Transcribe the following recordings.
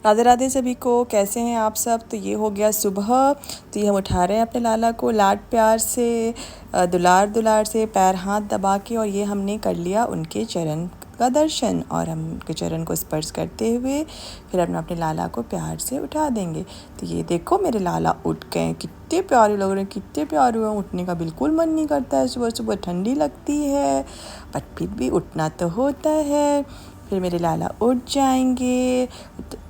राधे राधे सभी को। कैसे हैं आप सब। तो ये हो गया सुबह। तो ये हम उठा रहे हैं अपने लाला को लाड प्यार से, दुलार दुलार से, पैर हाथ दबा के। और ये हमने कर लिया उनके चरण का दर्शन, और हम उनके चरण को स्पर्श करते हुए फिर अपने लाला को प्यार से उठा देंगे। तो ये देखो मेरे लाला उठ गए, कितने प्यारे लग रहे हैं, कितने प्यारे हुए। उठने का बिल्कुल मन नहीं करता है, सुबह सुबह ठंडी लगती है, बट फिर भी उठना तो होता है। फिर मेरे लाला उठ जाएंगे,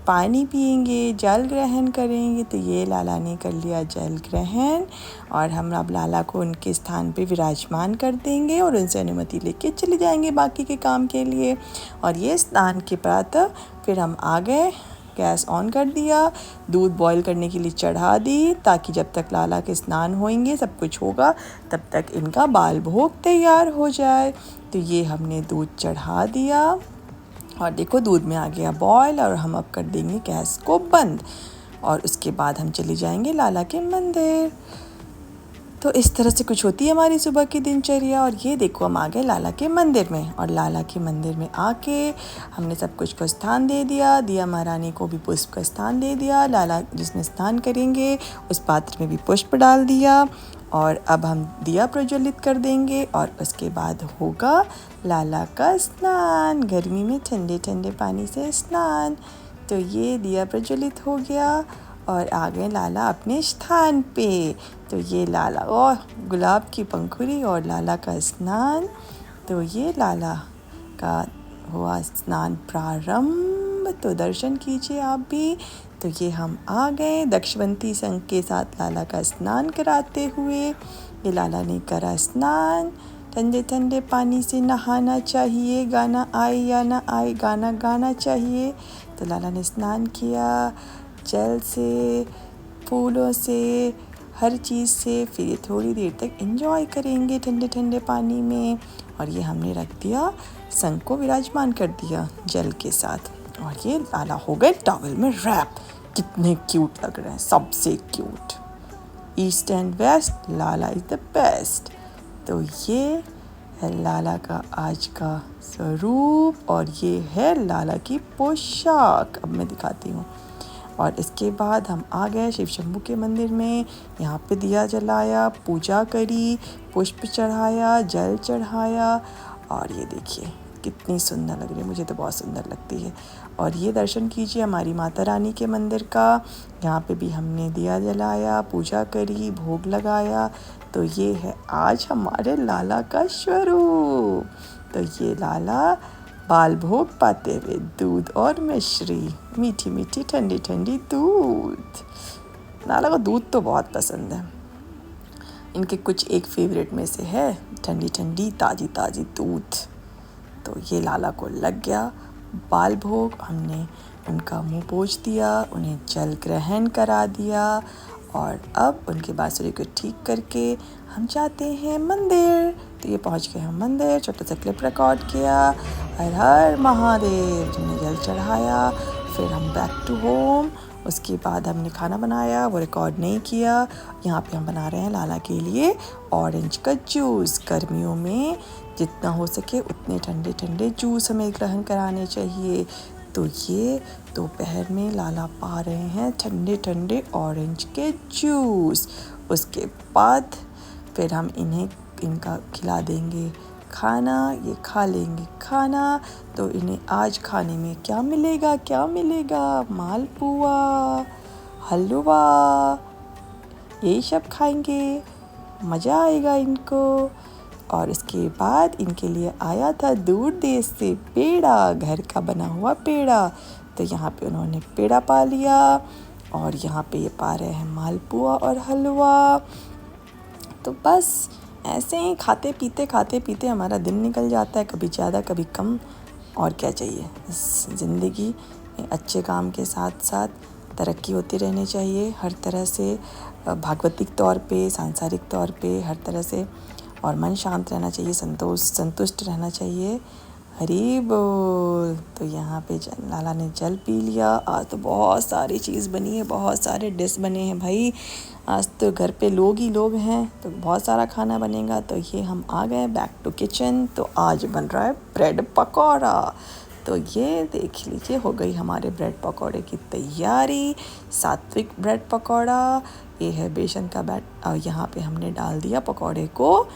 पानी पिएंगे, जल ग्रहण करेंगे। तो ये लाला ने कर लिया जल ग्रहण, और हम अब लाला को उनके स्थान पे विराजमान कर देंगे और उनसे अनुमति लेके चले जाएंगे बाकी के काम के लिए। और ये स्नान के प्रातः फिर हम आ गए, गैस ऑन कर दिया, दूध बॉईल करने के लिए चढ़ा दी, ताकि जब तक लाला के स्नान होंगे, सब कुछ होगा, तब तक इनका बाल भोग तैयार हो जाए। तो ये हमने दूध चढ़ा दिया, और देखो दूध में आ गया बॉयल, और हम अब कर देंगे गैस को बंद, और उसके बाद हम चले जाएंगे लाला के मंदिर। तो इस तरह से कुछ होती है हमारी सुबह की दिनचर्या। और ये देखो हम आ गए लाला के मंदिर में, और लाला के मंदिर में आके हमने सब कुछ को स्थान दे दिया, दिया महारानी को भी पुष्प का स्थान दे दिया। लाला जिसमें स्नान करेंगे उस पात्र में भी पुष्प डाल दिया, और अब हम दिया प्रज्वलित कर देंगे, और उसके बाद होगा लाला का स्नान, गर्मी में ठंडे ठंडे पानी से स्नान। तो ये दिया प्रज्वलित हो गया, और आ गए लाला अपने स्थान पे। तो ये लाला और गुलाब की पंखुड़ी और लाला का स्नान। तो ये लाला का हुआ स्नान प्रारंभ, तो दर्शन कीजिए आप भी। तो ये हम आ गए दक्षवंती संघ के साथ लाला का स्नान कराते हुए। ये लाला ने करा स्नान, ठंडे ठंडे पानी से नहाना चाहिए, गाना आए या ना आए, गाना गाना चाहिए। तो लाला ने स्नान किया जल से, फूलों से, हर चीज़ से। फिर ये थोड़ी देर तक एंजॉय करेंगे ठंडे ठंडे पानी में। और ये हमने रख दिया, संघ को विराजमान कर दिया जल के साथ। और ये लाला हो गए टॉवल में रैप। कितने क्यूट लग रहे हैं, सबसे cute. East and west, Lala is the best. तो ये है लाला का आज का स्वरूप, और ये है लाला की पोशाक। अब मैं दिखाती हूँ। और इसके बाद हम आ गए शिव शंभू के मंदिर में। यहाँ पे दिया जलाया, पूजा करी, पुष्प चढ़ाया, जल चढ़ाया। और ये देखिए कितनी सुंदर लग रही है, मुझे तो बहुत सुंदर लगती है। और ये दर्शन कीजिए हमारी माता रानी के मंदिर का। यहाँ पे भी हमने दिया जलाया, पूजा करी, भोग लगाया। तो ये है आज हमारे लाला का स्वरूप। तो ये लाला बाल भोग पाते हुए दूध और मिश्री, मीठी मीठी ठंडी ठंडी दूध। लाला को दूध तो बहुत पसंद है। इनके कुछ एक फेवरेट में से है ठंडी ठंडी ताज़ी ताज़ी दूध। तो ये लाला को लग गया बाल भोग। हमने उनका मुंह पोंछ दिया, उन्हें जल ग्रहण करा दिया, और अब उनके बांसुरी को ठीक करके हम जाते हैं मंदिर। तो ये पहुंच गए हम मंदिर, छोटा सा क्लिप रिकॉर्ड किया, हर हर महादेव, हमने जल चढ़ाया। फिर हम बैक टू होम। उसके बाद हमने खाना बनाया, वो रिकॉर्ड नहीं किया। यहाँ पे हम बना रहे हैं लाला के लिए ऑरेंज का जूस। गर्मियों में जितना हो सके उतने ठंडे ठंडे जूस हमें ग्रहण कराने चाहिए। तो ये दोपहर में लाला पा रहे हैं ठंडे ठंडे ऑरेंज के जूस। उसके बाद फिर हम इनका खिला देंगे खाना, ये खा लेंगे खाना। तो इन्हें आज खाने में क्या मिलेगा, क्या मिलेगा? मालपुआ, हलवा, यही सब खाएंगे, मज़ा आएगा इनको। और इसके बाद इनके लिए आया था दूर देश से पेड़ा, घर का बना हुआ पेड़ा। तो यहाँ पे उन्होंने पेड़ा पा लिया, और यहाँ पे ये पा रहे हैं मालपुआ और हलवा। तो बस ऐसे ही खाते पीते हमारा दिन निकल जाता है, कभी ज़्यादा कभी कम। और क्या चाहिए इस ज़िंदगी में। अच्छे काम के साथ साथ तरक्की होती रहनी चाहिए हर तरह से, भागवतिक तौर पे, सांसारिक तौर पे, हर तरह से। और मन शांत रहना चाहिए, संतुष्ट रहना चाहिए। हरी बोल। तो यहाँ पे लाला ने जल पी लिया। आज तो बहुत सारी चीज़ बनी है, बहुत सारे डिश बने हैं भाई। आज तो घर पे लोग ही लोग हैं, तो बहुत सारा खाना बनेगा। तो ये हम आ गए बैक टू किचन। तो आज बन रहा है ब्रेड पकौड़ा। तो ये देख लीजिए हो गई हमारे ब्रेड पकौड़े की तैयारी। सात्विक ब्रेड पकौड़ा, ये है बेसन का बैट और यहाँ पे हमने डाल दिया पकौड़े को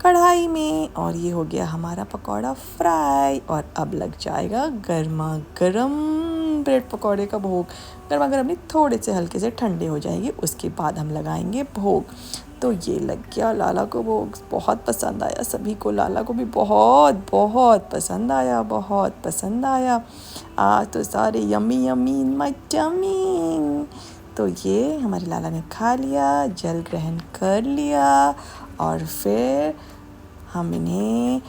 कढ़ाई में और ये हो गया हमारा पकौड़ा फ्राई। और अब लग जाएगा गर्मा गर्म ब्रेड पकौड़े का भोग। गर्मा गर्म नहीं, थोड़े से हल्के से ठंडे हो जाएंगे, उसके बाद हम लगाएंगे भोग। तो ये लग गया लाला को भोग। बहुत पसंद आया सभी को, लाला को भी बहुत बहुत पसंद आया, बहुत पसंद आया। आज तो सारे yummy yummy in my tummy. तो ये हमारे लाला ने खा लिया, जल ग्रहण कर लिया और फिर हम इन्हें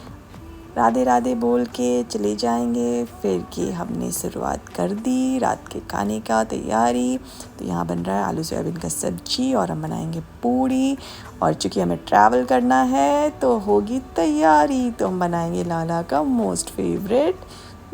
राधे राधे बोल के चले जाएंगे। फिर ये हमने शुरुआत कर दी रात के खाने का तैयारी। तो यहाँ बन रहा है आलू सोयाबीन का सब्जी और हम बनाएंगे पूड़ी। और चूँकि हमें ट्रैवल करना है तो होगी तैयारी, तो हम बनाएंगे लाला का मोस्ट फेवरेट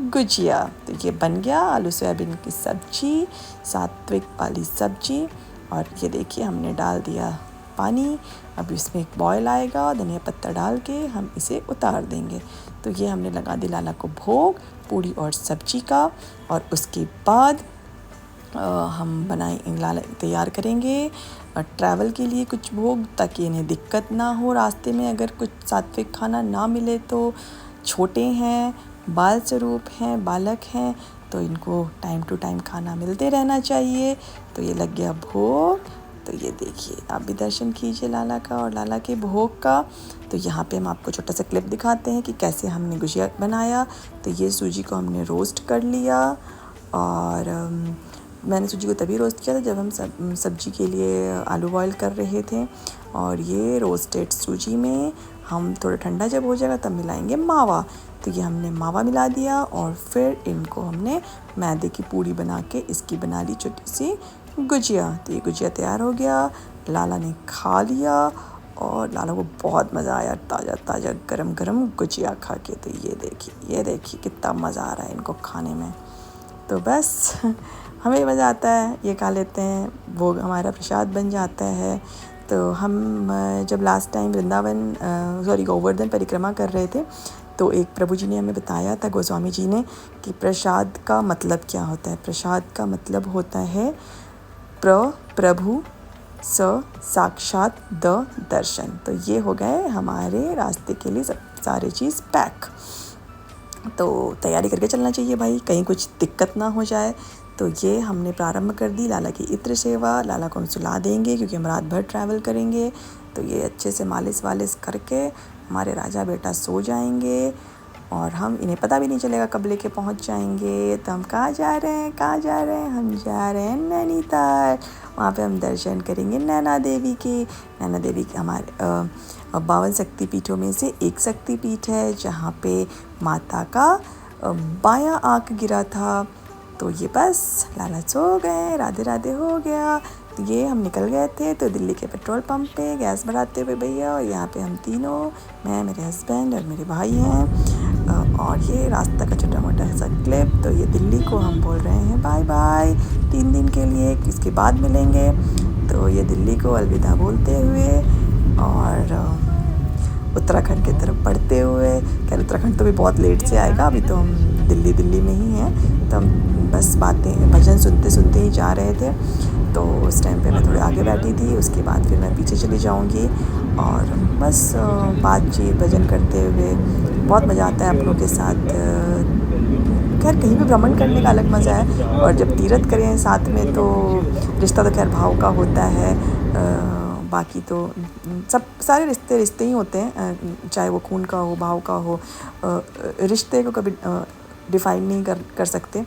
गुजिया। तो ये बन गया आलू सोयाबीन की सब्जी, सात्विक वाली सब्जी। और ये देखिए हमने डाल दिया पानी, अब इसमें एक बॉयल आएगा, धनिया पत्ता डाल के हम इसे उतार देंगे। तो ये हमने लगा दी लाला को भोग पूड़ी और सब्जी का। और उसके बाद हम लाला तैयार करेंगे ट्रैवल के लिए कुछ भोग, ताकि इन्हें दिक्कत ना हो रास्ते में अगर कुछ सात्विक खाना ना मिले तो। छोटे हैं, बाल स्वरूप हैं, बालक हैं, तो इनको टाइम टू टाइम खाना मिलते रहना चाहिए। तो ये लग गया भोग। तो ये देखिए आप भी दर्शन कीजिए लाला का और लाला के भोग का। तो यहाँ पे हम आपको छोटा सा क्लिप दिखाते हैं कि कैसे हमने गुजिया बनाया। तो ये सूजी को हमने रोस्ट कर लिया और मैंने सूजी को तभी रोस्ट किया था जब हम सब्जी के लिए आलू बॉयल कर रहे थे। और ये रोस्टेड सूजी में हम थोड़ा ठंडा जब हो जाएगा तब मिलाएंगे मावा। तो ये हमने मावा मिला दिया और फिर इनको हमने मैदे की पूड़ी बना के इसकी बना ली छोटी सी गुजिया। तो ये गुजिया तैयार हो गया, लाला ने खा लिया और लाला को बहुत मज़ा आया ताज़ा ताज़ा गरम गरम गुजिया खा के। तो ये देखिए कितना मज़ा आ रहा है इनको खाने में। तो बस हमें मज़ा आता है, ये खा लेते हैं, वो हमारा प्रसाद बन जाता है। तो हम जब लास्ट टाइम गोवर्धन परिक्रमा कर रहे थे तो एक प्रभु जी ने हमें बताया था, गोस्वामी जी ने, कि प्रसाद का मतलब क्या होता है। प्रसाद का मतलब होता है प्रभु साक्षात द दर्शन। तो ये हो गए हमारे रास्ते के लिए सारी चीज़ पैक। तो तैयारी करके चलना चाहिए भाई, कहीं कुछ दिक्कत ना हो जाए। तो ये हमने प्रारंभ कर दी लाला की इत्र सेवा। लाला को हम सुला देंगे क्योंकि हम रात भर ट्रैवल करेंगे। तो ये अच्छे से मालिश वालिश करके हमारे राजा बेटा सो जाएंगे और हम इन्हें पता भी नहीं चलेगा कब लेके पहुंच जाएंगे। तो हम कहाँ जा रहे हैं, हम जा रहे हैं नैनीताल। वहाँ पे हम दर्शन करेंगे नैना देवी के। नैना देवी के हमारे 52 शक्तिपीठों में से एक शक्तिपीठ है जहाँ पे माता का बायां आँख गिरा था। तो ये बस लाला सो गए, राधे राधे हो गया। तो ये हम निकल गए थे तो दिल्ली के पेट्रोल पंप पे गैस भराते हुए भैया, और यहाँ पे हम तीनों, मैं, मेरे हस्बैंड और मेरे भाई हैं। और ये रास्ता का छोटा मोटा सा क्लिप। तो ये दिल्ली को हम बोल रहे हैं बाय बाय 3 दिन के लिए, इसके बाद मिलेंगे। तो ये दिल्ली को अलविदा बोलते हुए और उत्तराखंड की तरफ बढ़ते हुए, खैर उत्तराखंड तो भी बहुत लेट से आएगा, अभी तो हम दिल्ली में ही हैं। तो हम बस बातें भजन सुनते सुनते ही जा रहे थे। तो उस टाइम पे मैं थोड़े आगे बैठी थी, उसके बाद फिर मैं पीछे चली जाऊंगी और बस बातचीत भजन करते हुए बहुत मज़ा आता है आप लोगों के साथ। खैर कहीं भी भ्रमण करने का अलग मज़ा है, और जब तीर्थ करें साथ में तो रिश्ता तो खैर भाव का होता है। बाकी तो सब सारे रिश्ते ही होते हैं, चाहे वो खून का हो, भाव का हो। रिश्ते को कभी डिफ़ाइन नहीं कर सकते।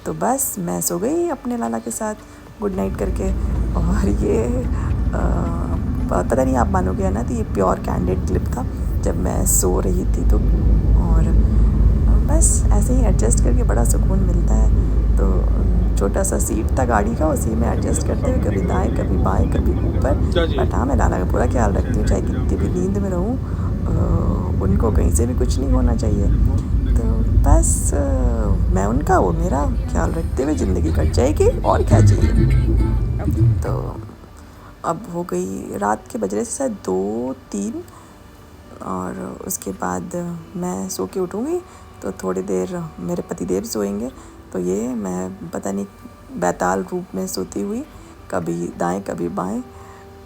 तो बस मैं सो गई अपने लाला के साथ गुड नाइट करके। और ये पता नहीं आप मानोगे या ना, तो ये प्योर कैंडिड क्लिप था जब मैं सो रही थी। तो और बस ऐसे ही एडजस्ट करके बड़ा सुकून मिलता है। तो छोटा सा सीट था गाड़ी का, उसी में एडजस्ट करते हुए कभी दाएं कभी बाएं कभी ऊपर। बट हाँ, मैं लाला का पूरा ख्याल रखती हूँ, चाहे कितनी भी नींद में रहूँ, उनको कहीं से भी कुछ नहीं होना चाहिए। तो बस मैं उनका, वो मेरा ख्याल रखते हुए ज़िंदगी कट जाएगी, और क्या चाहिए। तो अब हो गई रात के बज रहे से 2-3, और उसके बाद मैं सो के उठूँगी तो थोड़ी देर मेरे पतिदेव सोएंगे, तो ये मैं पता नहीं बैताल रूप में सोती हुई कभी दाएं कभी बाएं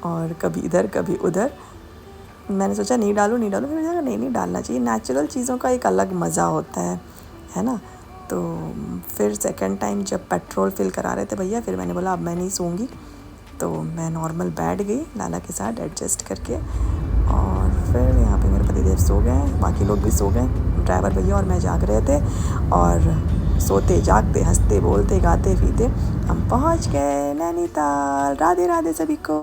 और कभी इधर कभी उधर। मैंने सोचा नहीं डालूँ, फिर मुझे लगा नहीं डालना चाहिए, नेचुरल चीज़ों का एक अलग मज़ा होता है ना। तो फिर सेकंड टाइम जब पेट्रोल फिल करा रहे थे भैया, फिर मैंने बोला अब मैं नहीं सोऊंगी, तो मैं नॉर्मल बैठ गई लाला के साथ एडजस्ट करके। और फिर यहाँ पे मेरे पतिदेव सो गए, बाकी लोग भी सो गए, ड्राइवर भैया और मैं जाग रहे थे। और सोते जागते हंसते बोलते गाते पीते हम पहुँच गए नैनीताल। राधे राधे सभी को।